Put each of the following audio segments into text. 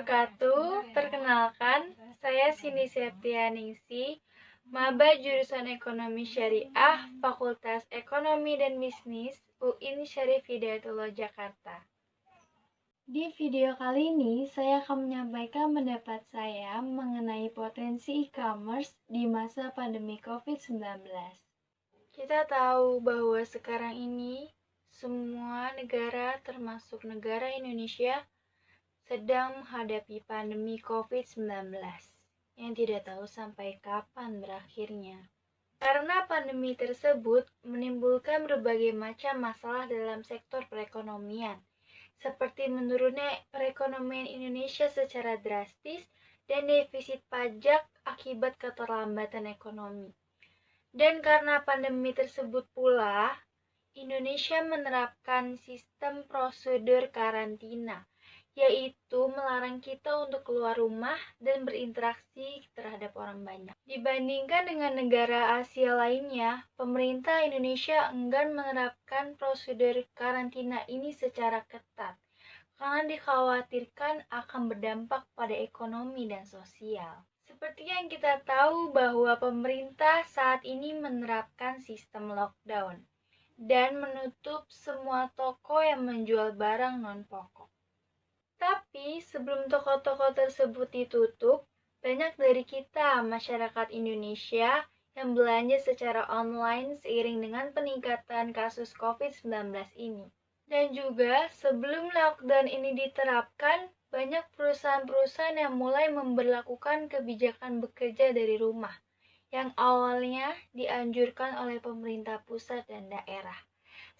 wabarakatuh. Perkenalkan, saya Cindy Septianingsih, maba jurusan Ekonomi Syariah, Fakultas Ekonomi dan Bisnis, UIN Syarif Hidayatullah Jakarta. Di video kali ini, saya akan menyampaikan pendapat saya mengenai potensi e-commerce di masa pandemi COVID-19. Kita tahu bahwa sekarang ini, semua negara termasuk negara Indonesia sedang menghadapi pandemi COVID-19 yang tidak tahu sampai kapan berakhirnya. Karena pandemi tersebut menimbulkan berbagai macam masalah dalam sektor perekonomian, seperti menurunnya perekonomian Indonesia secara drastis dan defisit pajak akibat keterlambatan ekonomi. Dan karena pandemi tersebut pula, Indonesia menerapkan sistem prosedur karantina, yaitu melarang kita untuk keluar rumah dan berinteraksi terhadap orang banyak. Dibandingkan dengan negara Asia lainnya, pemerintah Indonesia enggan menerapkan prosedur karantina ini secara ketat, karena dikhawatirkan akan berdampak pada ekonomi dan sosial. Seperti yang kita tahu bahwa pemerintah saat ini menerapkan sistem lockdown dan menutup semua toko yang menjual barang non-pokok. Tapi sebelum toko-toko tersebut ditutup, banyak dari kita, masyarakat Indonesia, yang belanja secara online seiring dengan peningkatan kasus COVID-19 ini. Dan juga sebelum lockdown ini diterapkan, banyak perusahaan-perusahaan yang mulai memberlakukan kebijakan bekerja dari rumah, yang awalnya dianjurkan oleh pemerintah pusat dan daerah.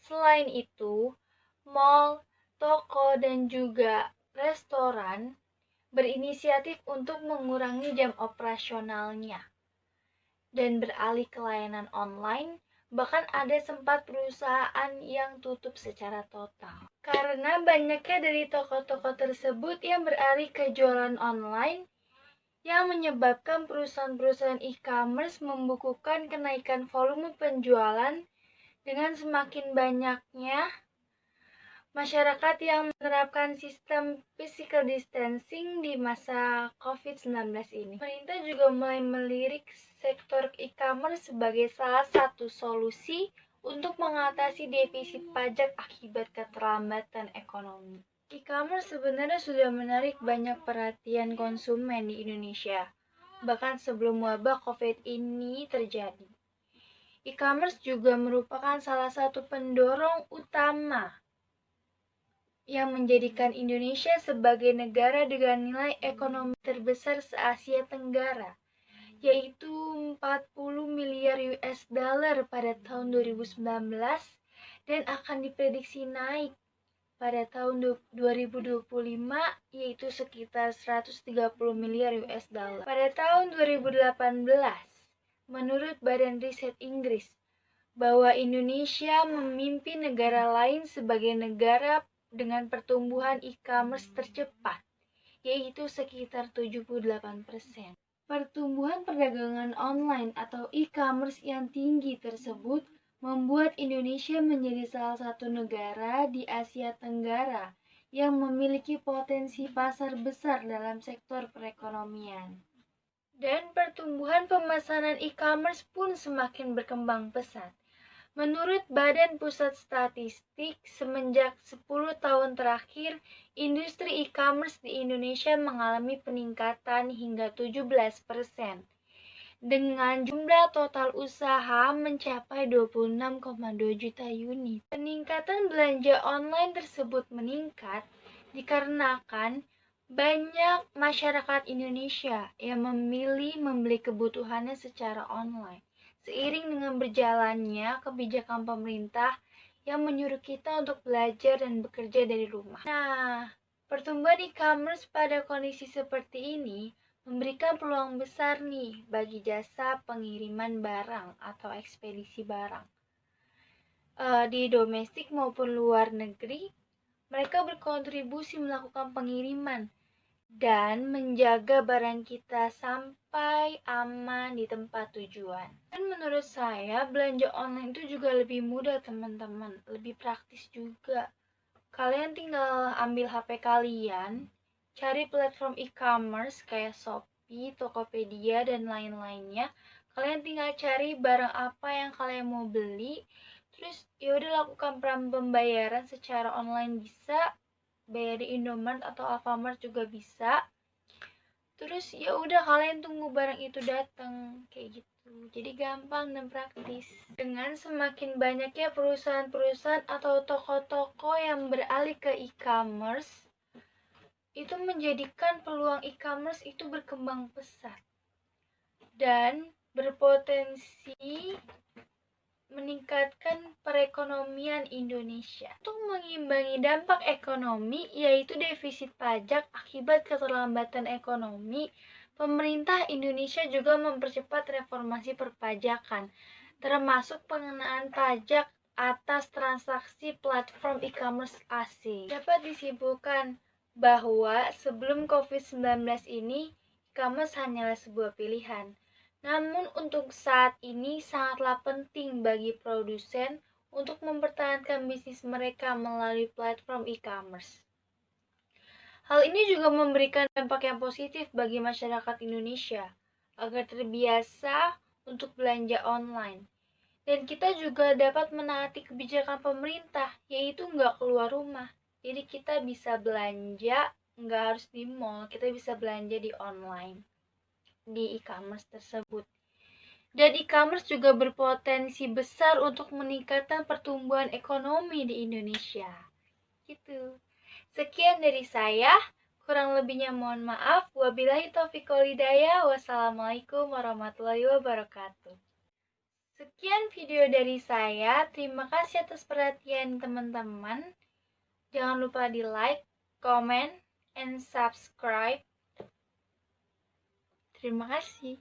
Selain itu, mal, toko, dan juga restoran berinisiatif untuk mengurangi jam operasionalnya dan beralih ke layanan online, bahkan ada sempat perusahaan yang tutup secara total. Karena banyaknya dari toko-toko tersebut yang beralih ke jualan online, yang menyebabkan perusahaan-perusahaan e-commerce membukukan kenaikan volume penjualan dengan semakin banyaknya masyarakat yang menerapkan sistem physical distancing di masa COVID-19 ini. Pemerintah juga mulai melirik sektor e-commerce sebagai salah satu solusi untuk mengatasi defisit pajak akibat keterlambatan ekonomi. E-commerce sebenarnya sudah menarik banyak perhatian konsumen di Indonesia, bahkan sebelum wabah COVID ini terjadi. E-commerce juga merupakan salah satu pendorong utama yang menjadikan Indonesia sebagai negara dengan nilai ekonomi terbesar se-Asia Tenggara, yaitu 40 miliar US dollar pada tahun 2019 dan akan diprediksi naik pada tahun 2025 yaitu sekitar 130 miliar US dollar. Pada tahun 2018, menurut Badan Riset Inggris, bahwa Indonesia memimpin negara lain sebagai negara dengan pertumbuhan e-commerce tercepat, yaitu sekitar 78%. Pertumbuhan perdagangan online atau e-commerce yang tinggi tersebut membuat Indonesia menjadi salah satu negara di Asia Tenggara yang memiliki potensi pasar besar dalam sektor perekonomian. Dan pertumbuhan pemesanan e-commerce pun semakin berkembang pesat. Menurut Badan Pusat Statistik, semenjak 10 tahun terakhir, industri e-commerce di Indonesia mengalami peningkatan hingga 17%, dengan jumlah total usaha mencapai 26,2 juta unit. Peningkatan belanja online tersebut meningkat dikarenakan banyak masyarakat Indonesia yang memilih membeli kebutuhannya secara online. Seiring dengan berjalannya kebijakan pemerintah yang menyuruh kita untuk belajar dan bekerja dari rumah. Nah, pertumbuhan e-commerce pada kondisi seperti ini memberikan peluang besar nih bagi jasa pengiriman barang atau ekspedisi barang. Di domestik maupun luar negeri, mereka berkontribusi melakukan pengiriman dan menjaga barang kita sampai aman di tempat tujuan. Dan menurut saya, belanja online itu juga lebih mudah teman-teman, lebih praktis juga. Kalian tinggal ambil HP kalian, cari platform e-commerce kayak Shopee, Tokopedia, dan lain-lainnya. Kalian tinggal cari barang apa yang kalian mau beli, terus ya udah lakukan pembayaran secara online bisa, bayar di Indomaret atau Alfamart juga bisa. Terus ya udah kalian tunggu barang itu datang kayak gitu. Jadi gampang dan praktis. Dengan semakin banyaknya perusahaan-perusahaan atau toko-toko yang beralih ke e-commerce, itu menjadikan peluang e-commerce itu berkembang pesat dan berpotensi meningkatkan perekonomian Indonesia. Untuk mengimbangi dampak ekonomi, yaitu defisit pajak akibat keterlambatan ekonomi, pemerintah Indonesia juga mempercepat reformasi perpajakan, termasuk pengenaan pajak atas transaksi platform e-commerce asing. Dapat disimpulkan bahwa sebelum COVID-19 ini, e-commerce hanyalah sebuah pilihan. Namun untuk saat ini sangatlah penting bagi produsen untuk mempertahankan bisnis mereka melalui platform e-commerce. Hal ini juga memberikan dampak yang positif bagi masyarakat Indonesia agar terbiasa untuk belanja online. Dan kita juga dapat menaati kebijakan pemerintah, yaitu nggak keluar rumah. Jadi kita bisa belanja, nggak harus di mall, kita bisa belanja di online, di e-commerce tersebut. Dan e-commerce juga berpotensi besar untuk meningkatkan pertumbuhan ekonomi di Indonesia. Gitu. Sekian dari saya, kurang lebihnya mohon maaf. Wabillahi taufiq wal hidayah. Wassalamualaikum warahmatullahi wabarakatuh. Sekian video dari saya. Terima kasih atas perhatian teman-teman. Jangan lupa di like, comment, and subscribe. Terima kasih.